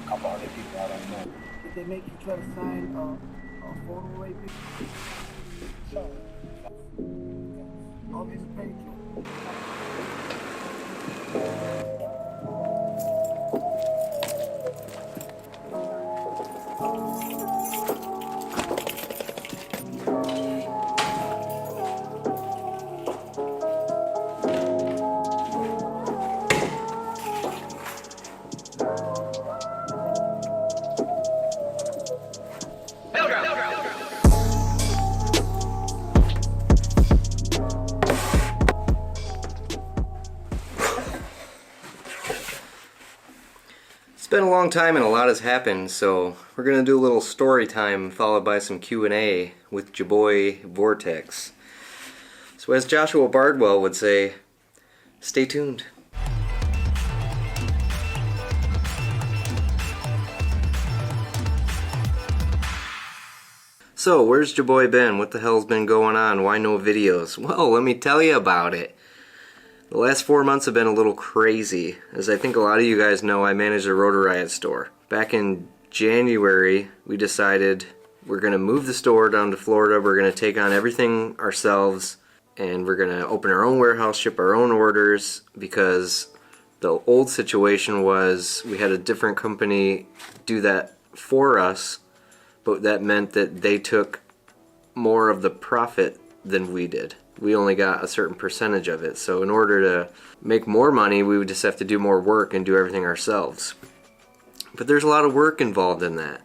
couple other people I don't know. Did they make you try to sign a photo rape? So, all these pages. It's been a long time and a lot has happened, so we're going to do a little story time followed by some Q&A with your boy Vortex. So as Joshua Bardwell would say, stay tuned. So where's your boy been? What the hell's been going on? Why no videos? Well, let me tell you about it. The last 4 months have been a little crazy. As I think a lot of you guys know, I manage a Rotor Riot store. Back in January, we decided we're going to move the store down to Florida. We're going to take on everything ourselves, and we're going to open our own warehouse, ship our own orders, because the old situation was we had a different company do that for us, but that meant that they took more of the profit than we did. We only got a certain percentage of it. So in order to make more money, we would just have to do more work and do everything ourselves. But there's a lot of work involved in that.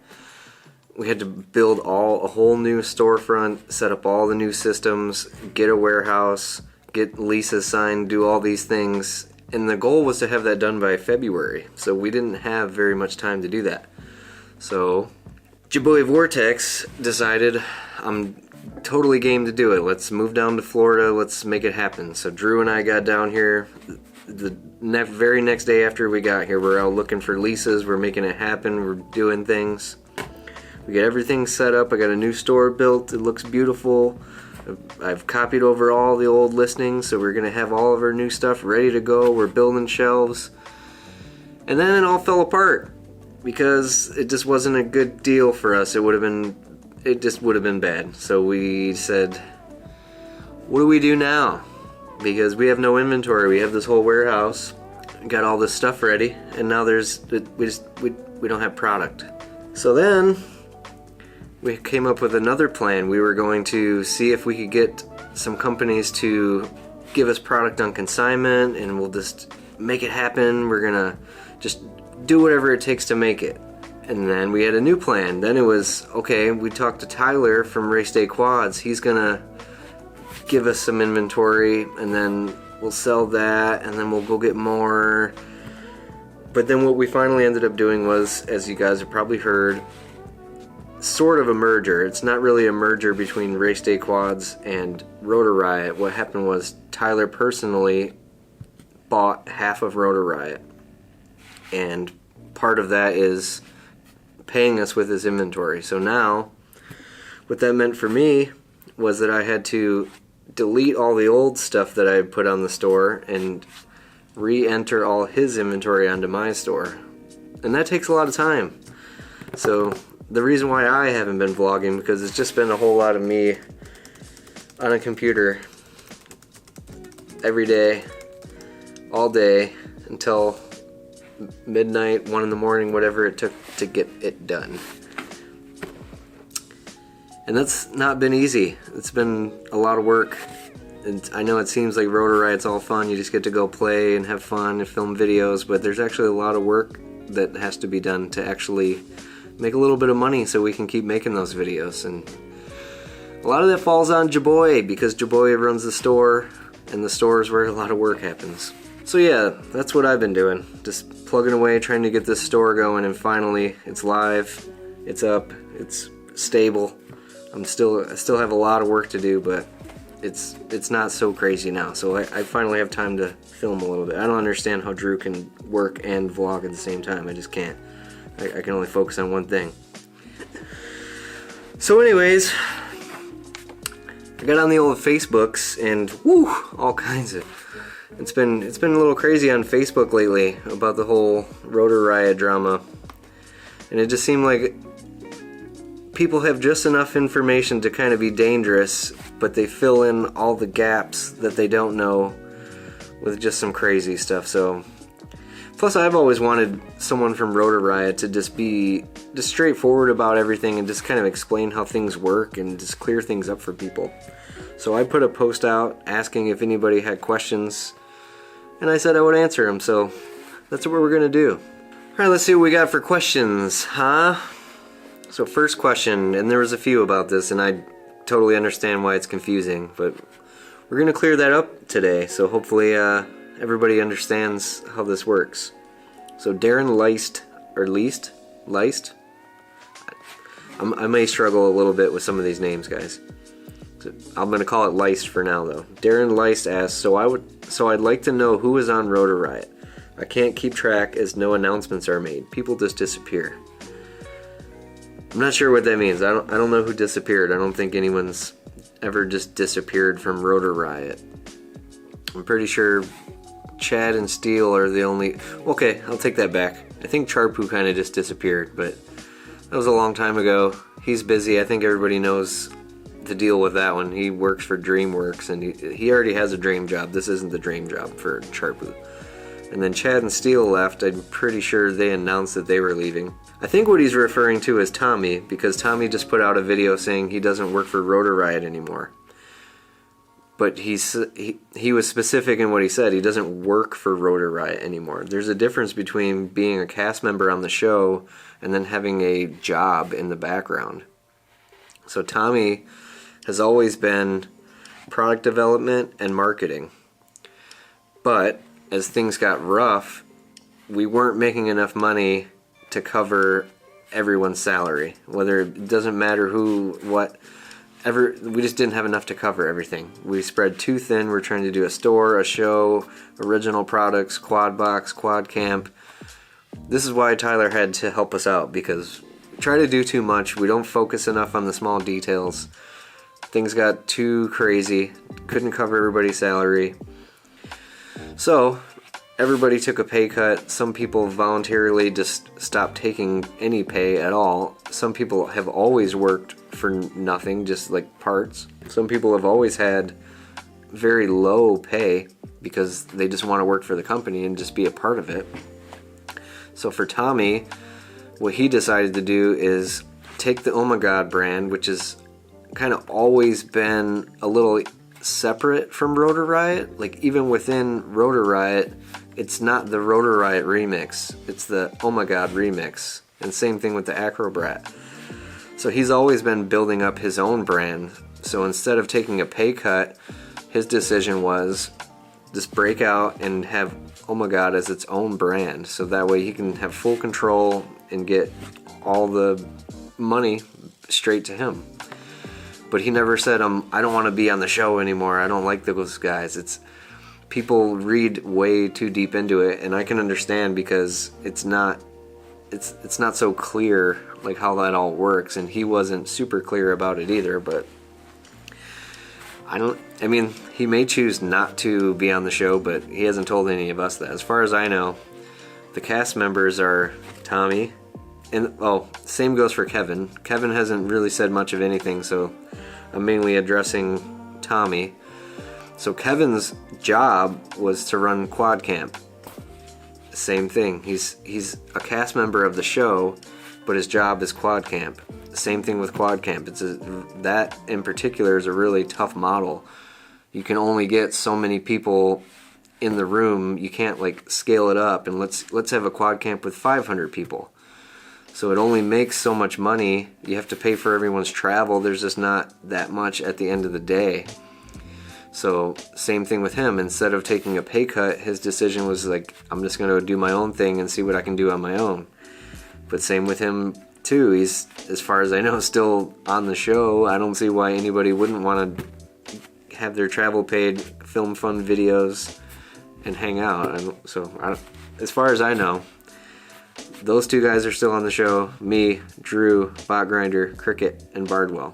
We had to build a whole new storefront, set up all the new systems, get a warehouse, get leases signed, do all these things. And the goal was to have that done by February. So we didn't have very much time to do that. So your boy Vortex decided, I'm totally game to do it. Let's move down to Florida. Let's make it happen. So Drew and I got down here the very next day after we got here. We're out looking for leases. We're making it happen. We're doing things. We got everything set up. I got a new store built. It looks beautiful. I've copied over all the old listings, so we're gonna have all of our new stuff ready to go. We're building shelves. And then it all fell apart because it just wasn't a good deal for us. It just would have been bad. So we said, what do we do now? Because we have no inventory. We have this whole warehouse, got all this stuff ready, and now we don't have product. So then we came up with another plan. We were going to see if we could get some companies to give us product on consignment, and we'll just make it happen. We're gonna just do whatever it takes to make it. And then we had a new plan. Then it was, okay, we talked to Tyler from Race Day Quads. He's gonna give us some inventory, and then we'll sell that, and then we'll go get more. But then what we finally ended up doing was, as you guys have probably heard, sort of a merger. It's not really a merger between Race Day Quads and Rotor Riot. What happened was Tyler personally bought half of Rotor Riot, and part of that is paying us with his inventory. So now what that meant for me was that I had to delete all the old stuff that I had put on the store and re-enter all his inventory onto my store, and that takes a lot of time. So the reason why I haven't been vlogging, because it's just been a whole lot of me on a computer every day, all day, until midnight, 1 in the morning, whatever it took to get it done. And that's not been easy. It's been a lot of work. And I know it seems like Rotor Riot's all fun. You just get to go play and have fun and film videos, but there's actually a lot of work that has to be done to actually make a little bit of money so we can keep making those videos. And a lot of that falls on Jaboy, because Jaboy runs the store, and the store is where a lot of work happens. So yeah, that's what I've been doing. Just plugging away, trying to get this store going, and finally it's live, it's up, it's stable. I still have a lot of work to do, but it's not so crazy now. So I finally have time to film a little bit. I don't understand how Drew can work and vlog at the same time. I just can't. I can only focus on one thing. So anyways, I got on the old Facebooks, and woo, all kinds of. It's been a little crazy on Facebook lately about the whole Rotor Riot drama. And it just seemed like people have just enough information to kind of be dangerous, but they fill in all the gaps that they don't know with just some crazy stuff. So, plus I've always wanted someone from Rotor Riot to just be just straightforward about everything and just kind of explain how things work and just clear things up for people. So I put a post out asking if anybody had questions, and I said I would answer them, so that's what we're gonna do. Alright, let's see what we got for questions, huh? So first question, and there was a few about this, and I totally understand why it's confusing, but we're gonna clear that up today, so hopefully everybody understands how this works. So Darren Leist? I may struggle a little bit with some of these names, guys. So I'm gonna call it Leist for now, though. Darren Leist asks, so I'd like to know who is on Rotor Riot. I can't keep track as no announcements are made. People just disappear. I'm not sure what that means. I don't know who disappeared. I don't think anyone's ever just disappeared from Rotor Riot. I'm pretty sure Chad and Steele are the only... Okay, I'll take that back. I think Charpoo kind of just disappeared, but that was a long time ago. He's busy. I think everybody knows the deal with that one. He works for DreamWorks, and he already has a dream job. This isn't the dream job for Charpoo. And then Chad and Steele left. I'm pretty sure they announced that they were leaving. I think what he's referring to is Tommy, because Tommy just put out a video saying he doesn't work for Rotor Riot anymore. But he was specific in what he said. He doesn't work for Rotor Riot anymore. There's a difference between being a cast member on the show and then having a job in the background. So Tommy has always been product development and marketing. But as things got rough, we weren't making enough money to cover everyone's salary. Whether it doesn't matter who, whatever, we just didn't have enough to cover everything. We spread too thin. We're trying to do a store, a show, original products, quad box, quad camp. This is why Tyler had to help us out, because we try to do too much. We don't focus enough on the small details. Things got too crazy. Couldn't cover everybody's salary. So everybody took a pay cut. Some people voluntarily just stopped taking any pay at all. Some people have always worked for nothing, just like parts. Some people have always had very low pay because they just want to work for the company and just be a part of it. So for Tommy, what he decided to do is take the Oh My God brand, which has kind of always been a little separate from Rotor Riot. Like even within Rotor Riot, it's not the Rotor Riot remix, it's the Oh My God remix. And same thing with the Acrobrat. So he's always been building up his own brand. So instead of taking a pay cut, his decision was just break out and have Oh My God as its own brand. So that way he can have full control and get all the money straight to him. But he never said, I don't want to be on the show anymore. I don't like those guys. It's people read way too deep into it, and I can understand because it's not so clear like how that all works, and he wasn't super clear about it either. But I mean, he may choose not to be on the show, but he hasn't told any of us that. As far as I know, the cast members are Tommy, and same goes for Kevin. Kevin hasn't really said much of anything, so I'm mainly addressing Tommy. So Kevin's job was to run Quad Camp. Same thing. He's a cast member of the show, but his job is Quad Camp. Same thing with Quad Camp. That in particular is a really tough model. You can only get so many people in the room. You can't like scale it up and let's have a Quad Camp with 500 people. So it only makes so much money. You have to pay for everyone's travel. There's just not that much at the end of the day. So same thing with him. Instead of taking a pay cut, his decision was like, I'm just going to do my own thing and see what I can do on my own. But same with him too. He's, as far as I know, still on the show. I don't see why anybody wouldn't want to have their travel paid, film fun videos, and hang out. As far as I know, those two guys are still on the show. Me, Drew, Bot Grinder, Cricket, and Bardwell.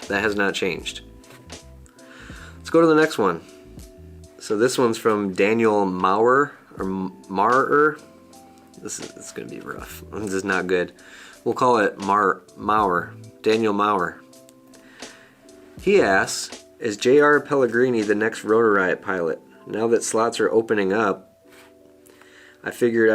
That has not changed. Let's go to the next one. So this one's from Daniel Maurer, or Maurer. It's gonna be rough. This is not good. We'll call it Maurer. Daniel Maurer. He asks, is J.R. Pellegrini the next Rotor Riot pilot? Now that slots are opening up, I figured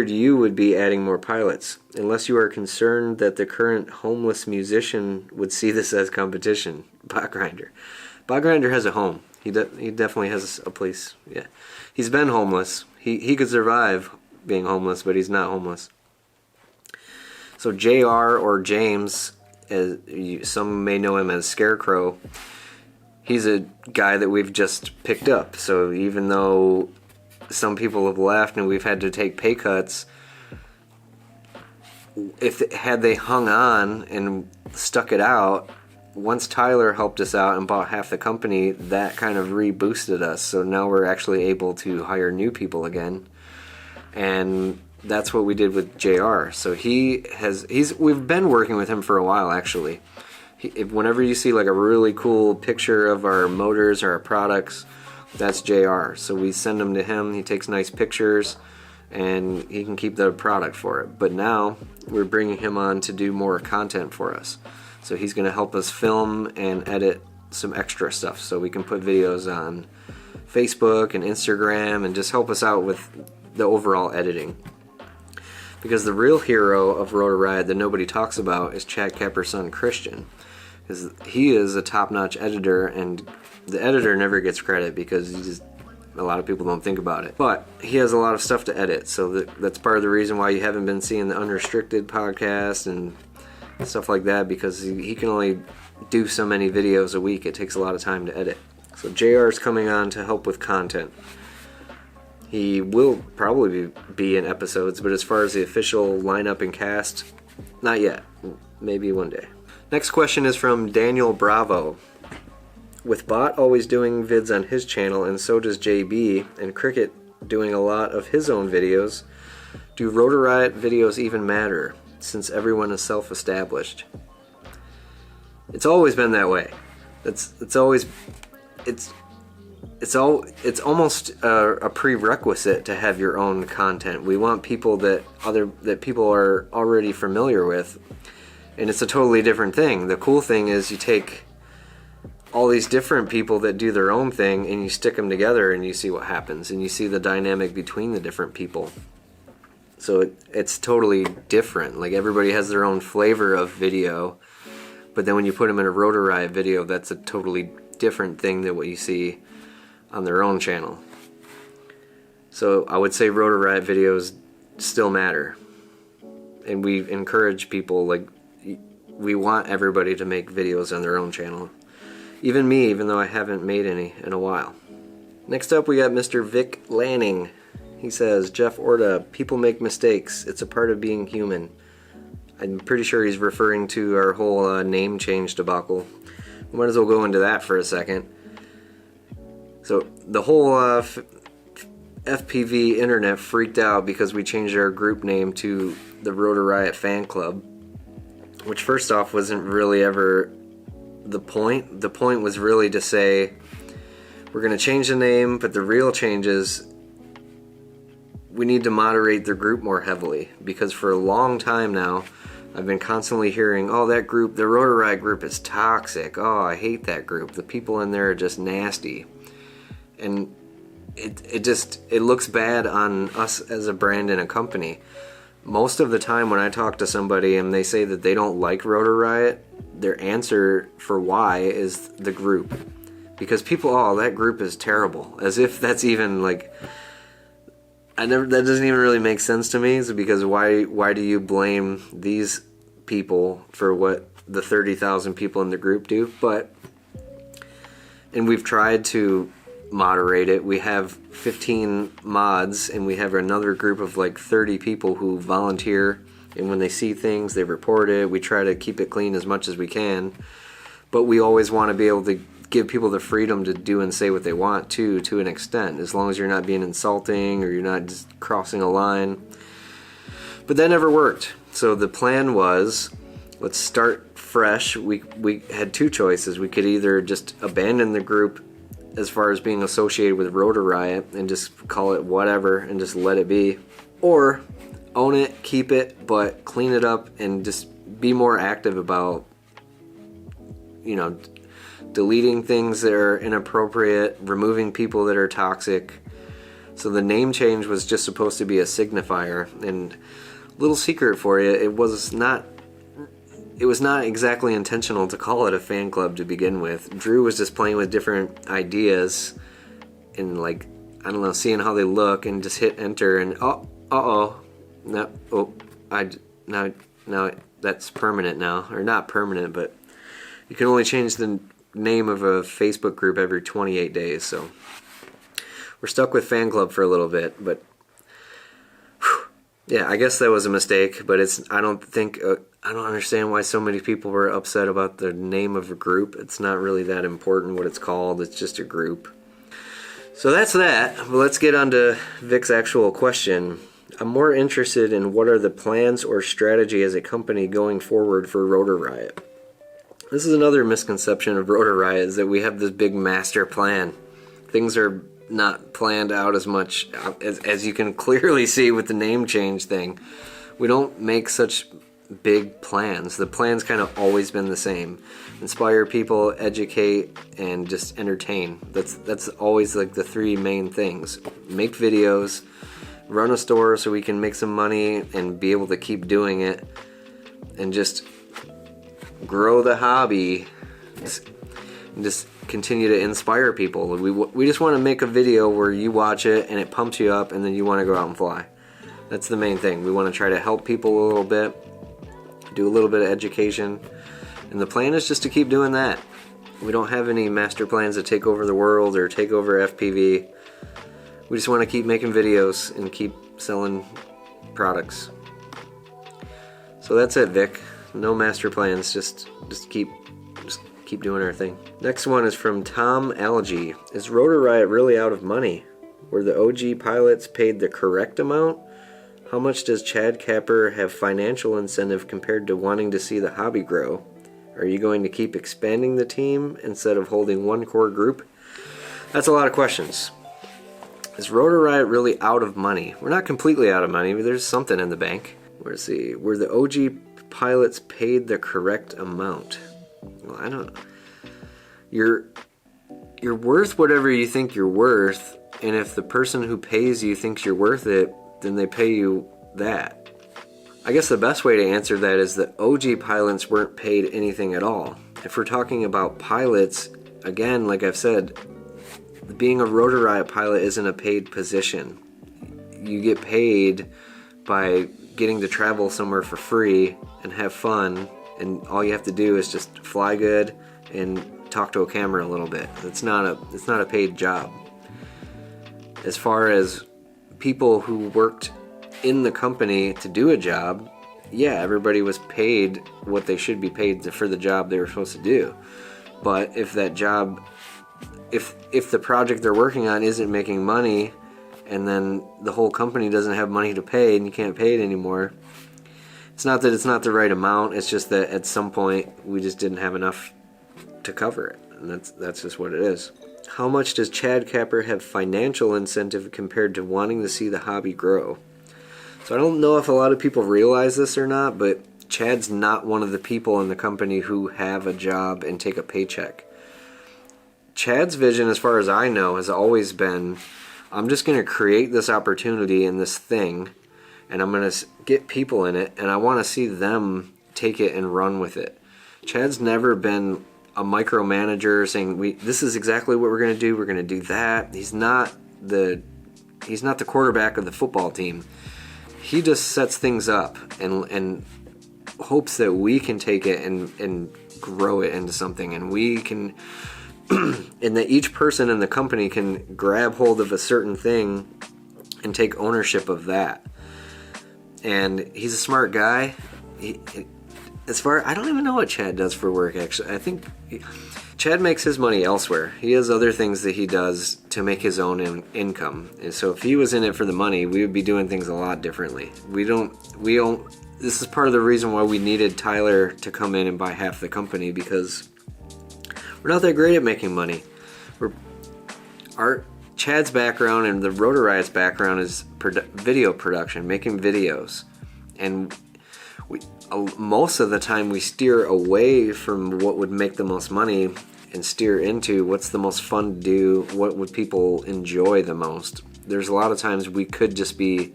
you would be adding more pilots, unless you are concerned that the current homeless musician would see this as competition. Botgrinder. Botgrinder has a home. He definitely has a place. Yeah, he's been homeless. He could survive being homeless, but he's not homeless. So JR, or James, as some may know him as Scarecrow, he's a guy that we've just picked up. So even though some people have left and we've had to take pay cuts, had they hung on and stuck it out, once Tyler helped us out and bought half the company, that kind of reboosted us. So now we're actually able to hire new people again, and that's what we did with JR. So we've been working with him for a while, actually. Whenever you see like a really cool picture of our motors or our products, that's JR. So we send them to him. He takes nice pictures, and he can keep the product for it. But now we're bringing him on to do more content for us. So he's going to help us film and edit some extra stuff so we can put videos on Facebook and Instagram and just help us out with the overall editing. Because the real hero of Rotor Riot that nobody talks about is Chad Capper's son, Christian. Because he is a top-notch editor, and the editor never gets credit because a lot of people don't think about it. But he has a lot of stuff to edit, so that's part of the reason why you haven't been seeing the Unrestricted podcast and stuff like that, because he can only do so many videos a week. It takes a lot of time to edit. So JR is coming on to help with content. He will probably be in episodes, but as far as the official lineup and cast, not yet. Maybe one day. Next question is from Daniel Bravo. With Bot always doing vids on his channel, and so does JB, and Cricket doing a lot of his own videos, do Rotor Riot videos even matter, since everyone is self-established? It's always been that way. It's almost a prerequisite to have your own content. We want people that people are already familiar with, and it's a totally different thing. The cool thing is you take all these different people that do their own thing and you stick them together and you see what happens, and you see the dynamic between the different people. So it's totally different. Like, everybody has their own flavor of video, but then when you put them in a Rotor Riot video, that's a totally different thing than what you see on their own channel. So I would say Rotor Riot videos still matter, and we encourage people, like, we want everybody to make videos on their own channel. Even me, even though I haven't made any in a while. Next up, we got Mr. Vic Lanning. He says, Jeff Orta, people make mistakes. It's a part of being human. I'm pretty sure he's referring to our whole name change debacle. We might as well go into that for a second. So the whole FPV internet freaked out because we changed our group name to the Rotor Riot Fan Club, which first off wasn't really ever the point. The point was really to say, we're going to change the name, but the real change is we need to moderate the group more heavily, because for a long time now I've been constantly hearing, oh, that group, the Rotor Riot group, is toxic. Oh, I hate that group. The people in there are just nasty. And it looks bad on us as a brand and a company. Most of the time when I talk to somebody and they say that they don't like Rotor Riot, their answer for why is the group. Because people, oh, that group is terrible. As if that's even like... that doesn't even really make sense to me, because why do you blame these people for what the 30,000 people in the group do? And we've tried to moderate it. We have 15 mods, and we have another group of like 30 people who volunteer, and when they see things, they report it. We try to keep it clean as much as we can, but we always want to be able to give people the freedom to do and say what they want to an extent, as long as you're not being insulting or you're not just crossing a line. But that never worked. So the plan was, let's start fresh. We had two choices. We could either just abandon the group as far as being associated with Rotor Riot and just call it whatever and just let it be, Or own it, keep it, but clean it up and just be more active about, you know, deleting things that are inappropriate, removing people that are toxic. So the name change was just supposed to be a signifier. And little secret for you, it was not exactly intentional to call it a fan club to begin with. Drew was just playing with different ideas and, like, I don't know, seeing how they look, and just hit enter and now that's permanent now, or not permanent, but you can only change the name of a Facebook group every 28 days, so we're stuck with fan club for a little bit. But yeah, I guess that was a mistake, but I don't understand why so many people were upset about the name of a group. It's not really that important what it's called, it's just a group. So that's that. But let's get on to Vic's actual question. I'm more interested in what are the plans or strategy as a company going forward for Rotor Riot. This is another misconception of Rotor Riot, is that we have this big master plan. Things are not planned out as much as you can clearly see with the name change thing. We don't make such big plans. The plan's kind of always been the same. Inspire people, educate, and just entertain. That's always like the three main things. Make videos, run a store so we can make some money and be able to keep doing it, and just grow the hobby and just continue to inspire people. We just want to make a video where you watch it and it pumps you up and then you want to go out and fly. That's the main thing. We want to try to help people a little bit, do a little bit of education, and the plan is just to keep doing that. We don't have any master plans to take over the world or take over FPV. We just want to keep making videos and keep selling products. So that's it, Vic. No master plans, just keep doing our thing. Next one is from Tom Algie. Is Rotor Riot really out of money? Were the OG pilots paid the correct amount? How much does Chad Capper have financial incentive compared to wanting to see the hobby grow? Are you going to keep expanding the team instead of holding one core group? That's a lot of questions. Is Rotor Riot really out of money? We're not completely out of money, but there's something in the bank. Let's see. Were the OG pilots paid the correct amount? Well, I don't know. You're worth whatever you think you're worth, and if the person who pays you thinks you're worth it, then they pay you that. I guess the best way to answer that is that OG pilots weren't paid anything at all. If we're talking about pilots, again, like I've said, being a Rotor Riot pilot isn't a paid position. You get paid by getting to travel somewhere for free and have fun, and all you have to do is just fly good and talk to a camera a little bit. It's not a paid job. As far as people who worked in the company to do a job, yeah, everybody was paid what they should be paid for the job they were supposed to do. But if that job, if the project they're working on isn't making money, and then the whole company doesn't have money to pay and you can't pay it anymore, it's not that it's not the right amount, it's just that at some point we just didn't have enough to cover it, and that's just what it is. How much does Chad Capper have financial incentive compared to wanting to see the hobby grow? So I don't know if a lot of people realize this or not, but Chad's not one of the people in the company who have a job and take a paycheck. Chad's vision, as far as I know, has always been, I'm just going to create this opportunity and this thing, and I'm going to get people in it, and I want to see them take it and run with it. Chad's never been a micromanager saying, this is exactly what we're going to do that. He's not the quarterback of the football team. He just sets things up and hopes that we can take it and grow it into something, and we can and that each person in the company can grab hold of a certain thing and take ownership of that. And he's a smart guy. I don't even know what Chad does for work, actually. I think Chad makes his money elsewhere. He has other things that he does to make his own income. And so if he was in it for the money, we would be doing things a lot differently. We don't. This is part of the reason why we needed Tyler to come in and buy half the company, because we're not that great at making money. Chad's background and the Rotor Riot's background is video production, making videos. And most of the time we steer away from what would make the most money and steer into what's the most fun to do, what would people enjoy the most. There's a lot of times we could just be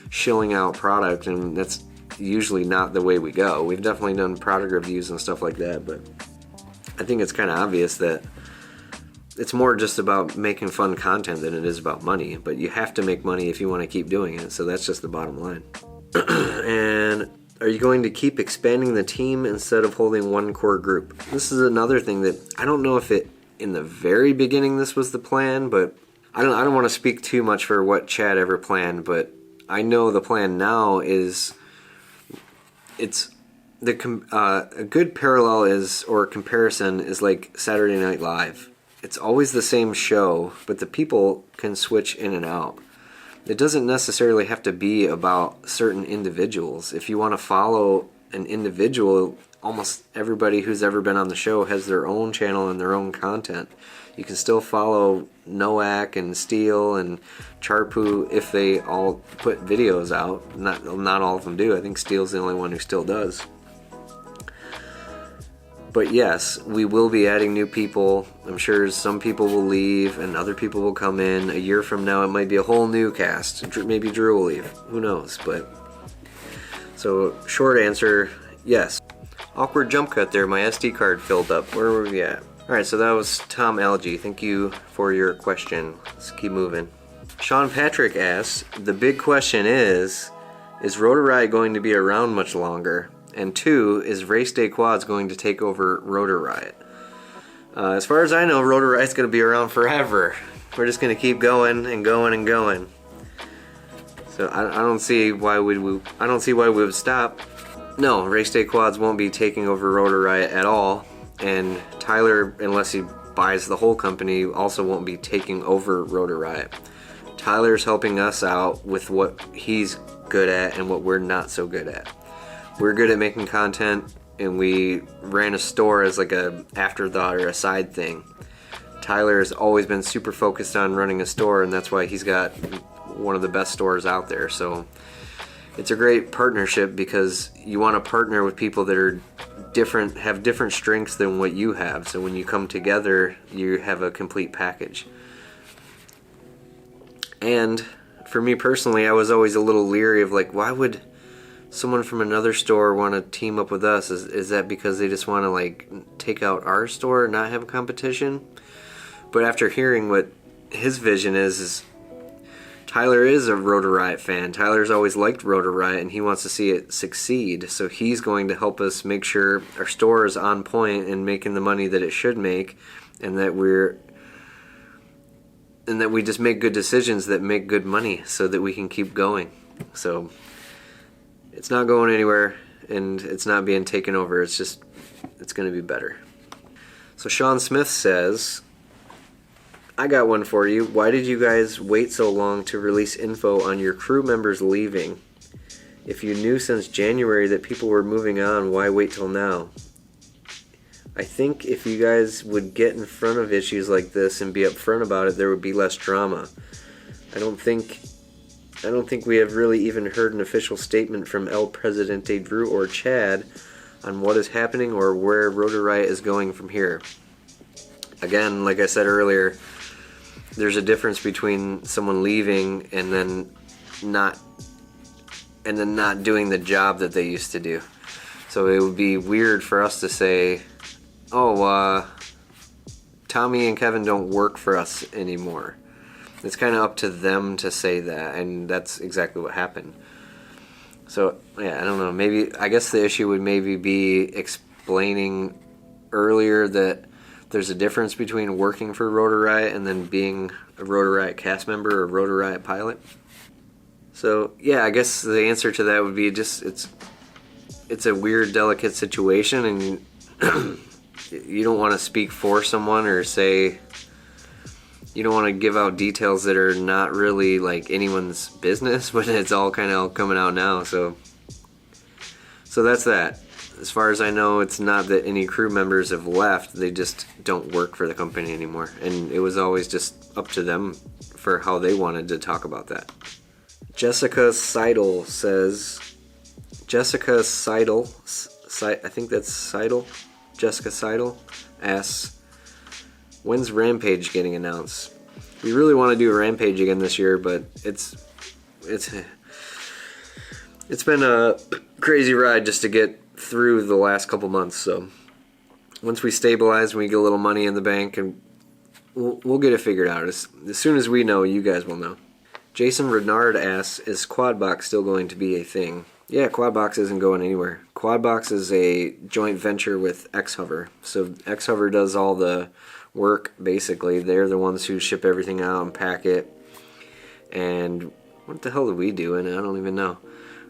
shilling out product, and that's usually not the way we go. We've definitely done product reviews and stuff like that, but I think it's kind of obvious that it's more just about making fun content than it is about money, but you have to make money if you want to keep doing it, so that's just the bottom line. And are you going to keep expanding the team instead of holding one core group? This is another thing that I don't know if it in the very beginning this was the plan, but I don't want to speak too much for what Chad ever planned, but I know the plan now is a good parallel is, or comparison is, like Saturday Night Live. It's always the same show, but the people can switch in and out. It doesn't necessarily have to be about certain individuals. If you want to follow an individual, almost everybody who's ever been on the show has their own channel and their own content. You can still follow Noack and Steele and Charpoo if they all put videos out. Not all of them do. I think Steele's the only one who still does. But yes, we will be adding new people. I'm sure some people will leave and other people will come in. A year from now, it might be a whole new cast. Maybe Drew will leave. Who knows? But so, short answer, yes. Awkward jump cut there. My SD card filled up. Where were we at? Alright, so that was Tom Algie. Thank you for your question. Let's keep moving. Sean Patrick asks, the big question is Rotor Riot going to be around much longer? And 2, is Race Day Quads going to take over Rotor Riot? As far as I know, Rotor Riot's going to be around forever. We're just going to keep going and going and going. So I don't see why we would stop. No, Race Day Quads won't be taking over Rotor Riot at all. And Tyler, unless he buys the whole company, also won't be taking over Rotor Riot. Tyler's helping us out with what he's good at and what we're not so good at. We're good at making content, and we ran a store as like a afterthought or a side thing. Tyler has always been super focused on running a store, and that's why he's got one of the best stores out there. So it's a great partnership because you want to partner with people that are different, have different strengths than what you have. So when you come together, you have a complete package. And for me personally, I was always a little leery of like, why would someone from another store want to team up with us? Is that because they just want to like take out our store and not have a competition? But after hearing what his vision is Tyler is a Rotor Riot fan. Tyler's always liked Rotor Riot and he wants to see it succeed. So he's going to help us make sure our store is on point and making the money that it should make, and that we just make good decisions that make good money so that we can keep going. So it's not going anywhere, and it's not being taken over. It's going to be better. So Sean Smith says, I got one for you. Why did you guys wait so long to release info on your crew members leaving? If you knew since January that people were moving on, why wait till now? I think if you guys would get in front of issues like this and be upfront about it, there would be less drama. I don't think we have really even heard an official statement from El Presidente Drew or Chad on what is happening or where Rotor Riot is going from here. Again, like I said earlier, there's a difference between someone leaving and then not doing the job that they used to do. So it would be weird for us to say, Tommy and Kevin don't work for us anymore. It's kind of up to them to say that, and that's exactly what happened. So, yeah, I don't know. I guess the issue would maybe be explaining earlier that there's a difference between working for Rotor Riot and then being a Rotor Riot cast member or Rotor Riot pilot. So, yeah, I guess the answer to that would be just it's a weird, delicate situation, and you don't want to speak for someone or say, you don't want to give out details that are not really like anyone's business, but it's all kind of coming out now. So that's that. As far as I know, it's not that any crew members have left. They just don't work for the company anymore. And it was always just up to them for how they wanted to talk about that. Jessica Seidel says, I think that's Seidel. Jessica Seidel asks, when's Rampage getting announced? We really want to do a Rampage again this year, but it's been a crazy ride just to get through the last couple months. So once we stabilize and we get a little money in the bank, and we'll get it figured out. As soon as we know, you guys will know. Jason Renard asks, is Quadbox still going to be a thing? Yeah, Quadbox isn't going anywhere. Quadbox is a joint venture with X-Hover. So X-Hover does all the work, basically. They're the ones who ship everything out and pack it. And what the hell do we do in it? I don't even know.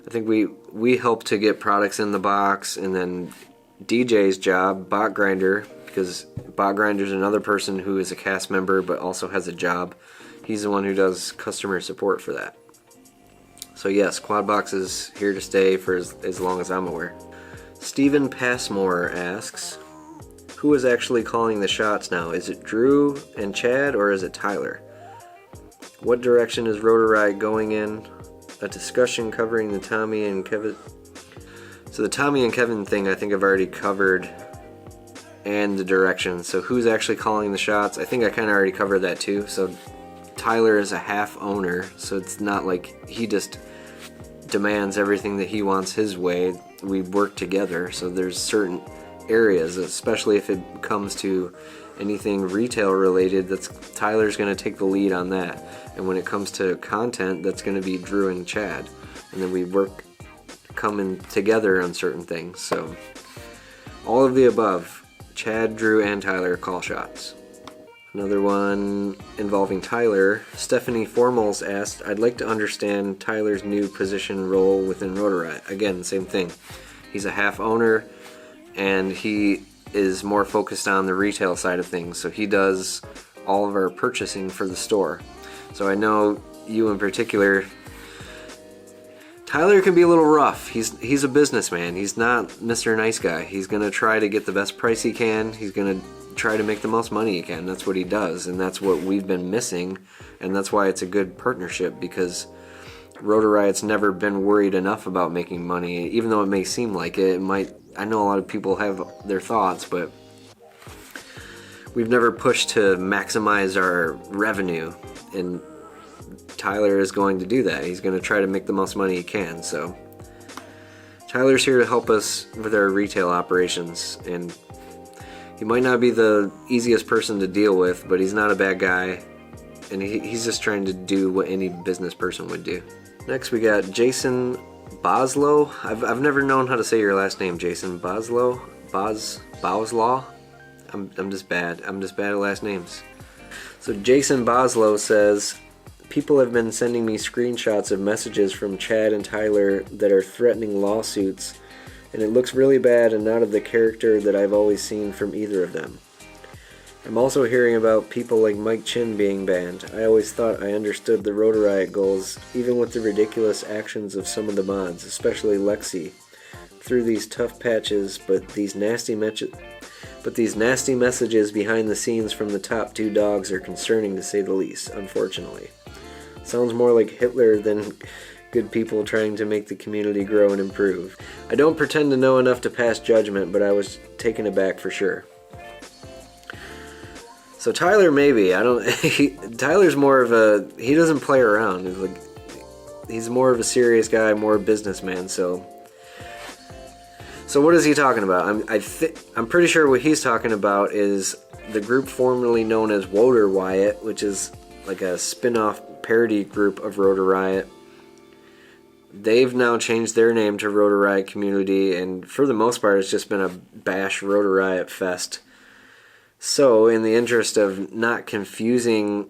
I think we help to get products in the box, and then DJ's job, Bot Grinder, because Bot Grinder's another person who is a cast member but also has a job. He's the one who does customer support for that. So yes, Quadbox is here to stay for as long as I'm aware. Stephen Passmore asks, who is actually calling the shots now? Is it Drew and Chad, or is it Tyler? What direction is Rotor Riot going in? A discussion covering the Tommy and Kevin. So the Tommy and Kevin thing I think I've already covered, and the direction. So who's actually calling the shots? I think I kind of already covered that too. So Tyler is a half owner, so it's not like he just demands everything that he wants his way. We work together, so there's certain areas, especially if it comes to anything retail related, that's Tyler's going to take the lead on that. And when it comes to content, that's going to be Drew and Chad. And then we work coming together on certain things. So all of the above, Chad, Drew, and Tyler call shots. Another one involving Tyler. Stephanie Formals asked, I'd like to understand Tyler's new position role within Rotor Riot. Again, same thing. He's a half owner, and he is more focused on the retail side of things. So he does all of our purchasing for the store. So I know you in particular, Tyler can be a little rough. He's a businessman. He's not Mr. Nice Guy. He's going to try to get the best price he can. He's going to try to make the most money he can. That's what he does, and that's what we've been missing, and that's why it's a good partnership, because Rotor Riot's never been worried enough about making money, even though it may seem like it. It might. I know a lot of people have their thoughts, but we've never pushed to maximize our revenue, and Tyler is going to do that. He's going to try to make the most money he can. So Tyler's here to help us with our retail operations, and he might not be the easiest person to deal with, but he's not a bad guy, and he's just trying to do what any business person would do. Next we got Jason Boslow. I've never known how to say your last name, Jason. Boslow? Boslaw? I'm just bad. I'm just bad at last names. So Jason Boslow says, people have been sending me screenshots of messages from Chad and Tyler that are threatening lawsuits, and it looks really bad and not of the character that I've always seen from either of them. I'm also hearing about people like Mike Chin being banned. I always thought I understood the Rotor Riot goals, even with the ridiculous actions of some of the mods, especially Lexi, through these tough patches, but these nasty messages behind the scenes from the top two dogs are concerning, to say the least, unfortunately. Sounds more like Hitler than good people trying to make the community grow and improve. I don't pretend to know enough to pass judgment, but I was taken aback for sure. So Tyler, maybe. Tyler's more of a, he doesn't play around. He's more of a serious guy, more a businessman. So what is he talking about? I'm pretty sure what he's talking about is the group formerly known as Rotor Riot, which is like a spin-off parody group of Rotor Riot. They've now changed their name to Rotor Riot Community, and for the most part it's just been a bash Rotor Riot fest. So in the interest of not confusing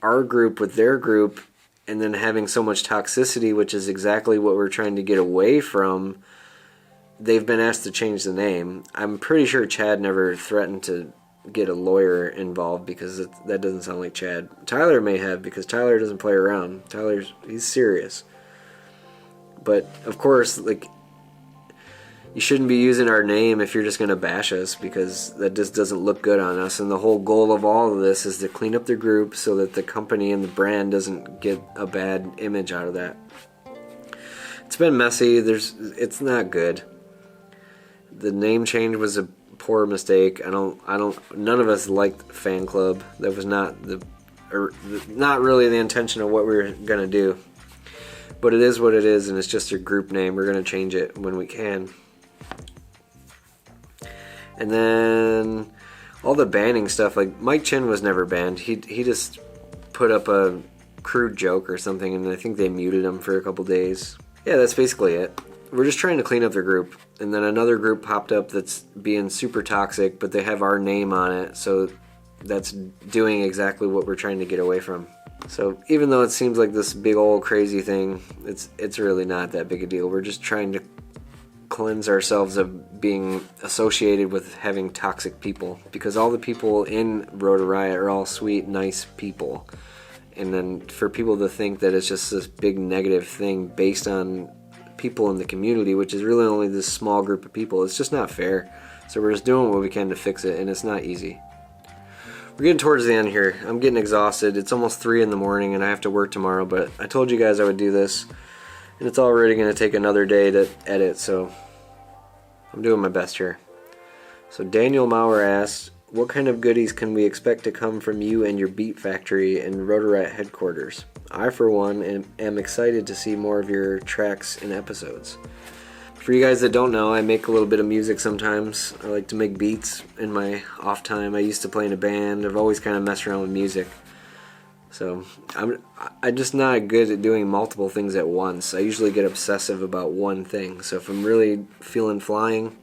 our group with their group and then having so much toxicity, which is exactly what we're trying to get away from, they've been asked to change the name. I'm pretty sure Chad never threatened to get a lawyer involved, because that doesn't sound like Chad. Tyler may have, because Tyler doesn't play around. He's serious. But of course, like, you shouldn't be using our name if you're just going to bash us, because that just doesn't look good on us. And the whole goal of all of this is to clean up the group so that the company and the brand doesn't get a bad image out of that. It's been messy. It's not good. The name change was a poor mistake. None of us liked fan club. That was not really the intention of what we were going to do. But it is what it is, and it's just a group name. We're going to change it when we can. And then all the banning stuff, like Mike Chin was never banned. He just put up a crude joke or something, and I think they muted him for a couple days. Yeah, that's basically it. We're just trying to clean up their group. And then another group popped up that's being super toxic, but they have our name on it, so that's doing exactly what we're trying to get away from. So even though it seems like this big old crazy thing, it's really not that big a deal. We're just trying to cleanse ourselves of being associated with having toxic people, because all the people in Rotor Riot are all sweet, nice people. And then for people to think that it's just this big negative thing based on people in the community, which is really only this small group of people, it's just not fair. So we're just doing what we can to fix it, and it's not easy. We're getting towards the end here. I'm getting exhausted. It's almost 3 in the morning and I have to work tomorrow, but I told you guys I would do this, and it's already going to take another day to edit, so I'm doing my best here. So Daniel Maurer asked, what kind of goodies can we expect to come from you and your Beat Factory and Rotor Riot headquarters? I, for one, am excited to see more of your tracks and episodes. For you guys that don't know, I make a little bit of music sometimes. I like to make beats in my off time. I used to play in a band. I've always kind of messed around with music. So I'm just not good at doing multiple things at once. I usually get obsessive about one thing. So if I'm really feeling flying,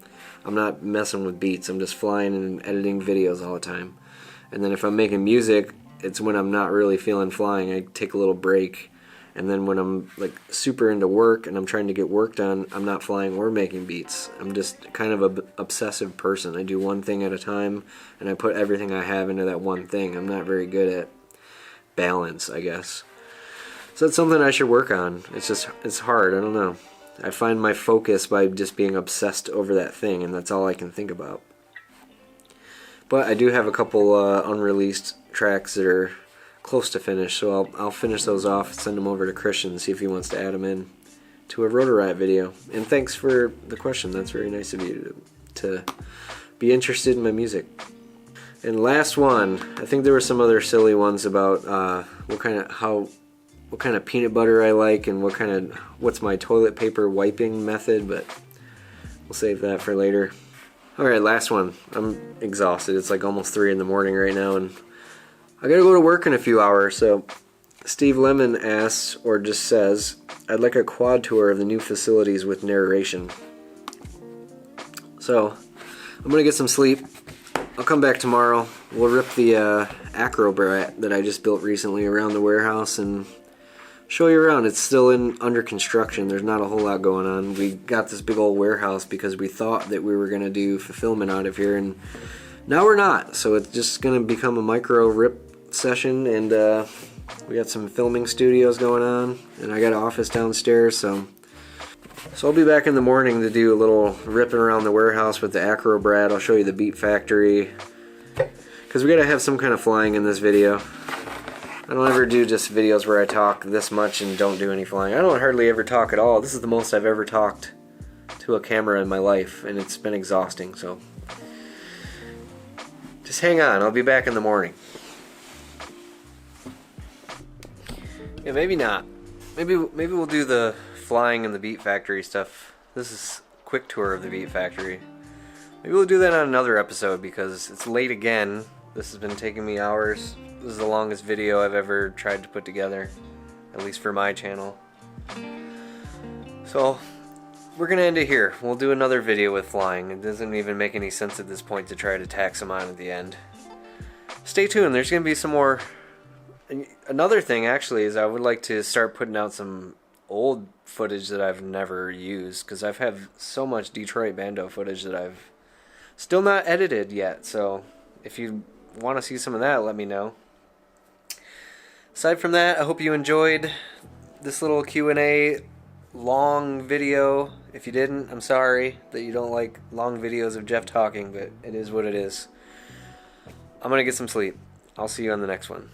I'm not messing with beats. I'm just flying and editing videos all the time. And then if I'm making music, it's when I'm not really feeling flying. I take a little break. And then when I'm like super into work and I'm trying to get work done, I'm not flying or making beats. I'm just kind of an obsessive person. I do one thing at a time, and I put everything I have into that one thing. I'm not very good at balance, I guess. So it's something I should work on. It's hard. I don't know. I find my focus by just being obsessed over that thing, and that's all I can think about. But I do have a couple unreleased tracks that are close to finish, so I'll finish those off, send them over to Christian, see if he wants to add them in to a Rotor Riot video. And thanks for the question. That's very nice of you to be interested in my music. And last one, I think there were some other silly ones about what kind of peanut butter I like and what's my toilet paper wiping method, but we'll save that for later. Alright, last one. I'm exhausted. It's like almost 3 in the morning right now, and I gotta go to work in a few hours. So Steve Lemon asks, or just says, I'd like a quad tour of the new facilities with narration. So I'm gonna get some sleep. I'll come back tomorrow. We'll rip the acrobat that I just built recently around the warehouse and show you around. It's still under construction. There's not a whole lot going on. We got this big old warehouse because we thought that we were gonna do fulfillment out of here, and now we're not. So it's just gonna become a micro rip session, and we got some filming studios going on, and I got an office downstairs, so I'll be back in the morning to do a little ripping around the warehouse with the acrobat. I'll show you the Beat Factory, because we gotta have some kind of flying in this video. I don't ever do just videos where I talk this much and don't do any flying. I don't hardly ever talk at all. This is the most I've ever talked to a camera in my life, and it's been exhausting, so just hang on. I'll be back in the morning. Yeah, maybe not. Maybe we'll do the flying and the Beat Factory stuff. This is a quick tour of the Beat Factory. Maybe we'll do that on another episode, because it's late again. This has been taking me hours. This is the longest video I've ever tried to put together, at least for my channel. So we're gonna end it here. We'll do another video with flying. It doesn't even make any sense at this point to try to tack some on at the end. Stay tuned. There's gonna be some more. And another thing, actually, is I would like to start putting out some old footage that I've never used, because I've had so much Detroit Bando footage that I've still not edited yet. So if you want to see some of that, let me know. Aside from that, I hope you enjoyed this little Q&A long video. If you didn't, I'm sorry that you don't like long videos of Jeff talking, but it is what it is. I'm gonna get some sleep. I'll see you on the next one.